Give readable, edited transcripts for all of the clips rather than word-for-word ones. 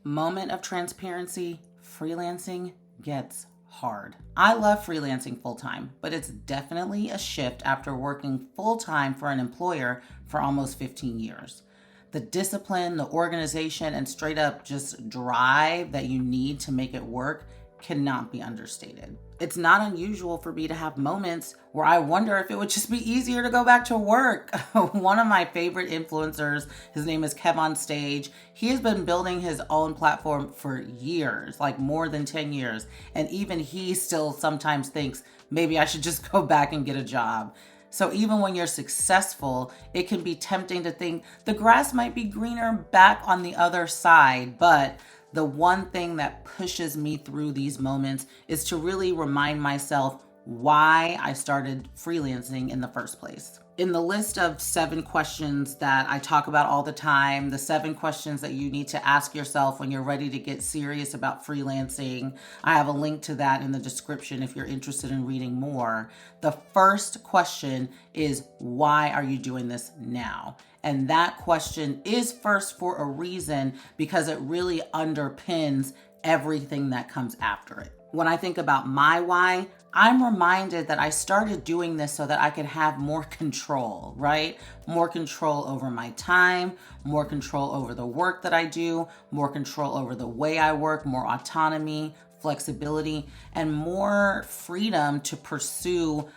Moment of transparency, freelancing gets hard. I love freelancing full-time, but it's definitely a shift after working full-time for an employer for almost 15 years. The discipline, the organization, and straight up just drive that you need to make it work cannot be understated. It's not unusual for me to have moments where I wonder if it would just be easier to go back to work. One of my favorite influencers, his name is KevOnStage. He has been building his own platform for years, like more than 10 years. And even he still sometimes thinks, maybe I should just go back and get a job. So even when you're successful, it can be tempting to think the grass might be greener back on the other side. But the one thing that pushes me through these moments is to really remind myself why I started freelancing in the first place. In the list of 7 questions that I talk about all the time, the 7 questions that you need to ask yourself when you're ready to get serious about freelancing, I have a link to that in the description if you're interested in reading more. The first question is, why are you doing this now? And that question is first for a reason because it really underpins everything that comes after it. When I think about my why, I'm reminded that I started doing this so that I could have more control, right? More control over my time, more control over the work that I do, more control over the way I work, more autonomy, flexibility, and more freedom to pursue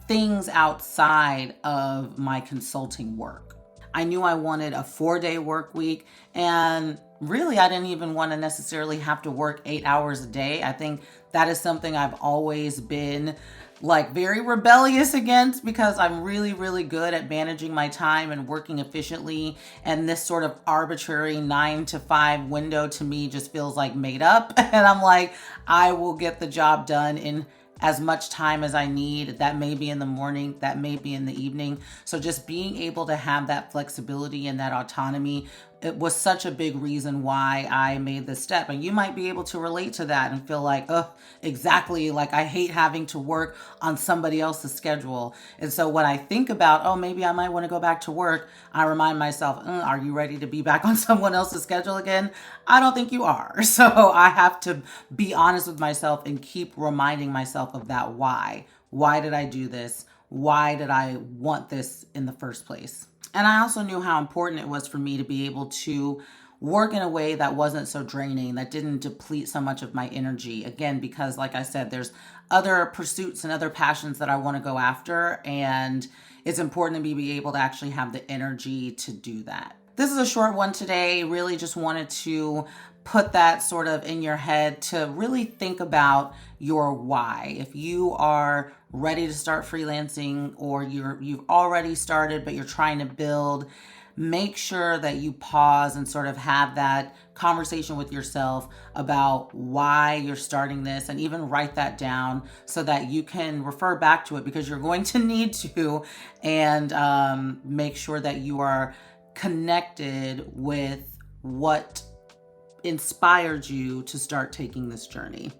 things outside of my consulting work. I knew I wanted a 4-day work week, and really I didn't even want to necessarily have to work 8 hours a day. I think that is something I've always been very rebellious against because I'm really, really good at managing my time and working efficiently. And this sort of arbitrary 9 to 5 window to me just feels like made up. And I'm like, I will get the job done in as much time as I need. That may be in the morning, that may be in the evening. So just being able to have that flexibility and that autonomy, it was such a big reason why I made this step. And you might be able to relate to that and feel like, exactly, like I hate having to work on somebody else's schedule. And so when I think about, maybe I might want to go back to work, I remind myself, are you ready to be back on someone else's schedule again? I don't think you are. So I have to be honest with myself and keep reminding myself of that why. Why did I do this? Why did I want this in the first place? And I also knew how important it was for me to be able to work in a way that wasn't so draining, that didn't deplete so much of my energy. Again, because like I said, there's other pursuits and other passions that I want to go after. And it's important to me to be able to actually have the energy to do that. This is a short one today. Really just wanted to put that sort of in your head to really think about your why. If you are ready to start freelancing or you've already started but you're trying to build, make sure that you pause and sort of have that conversation with yourself about why you're starting this, and even write that down so that you can refer back to it because you're going to need to, and make sure that you are connected with what inspired you to start taking this journey.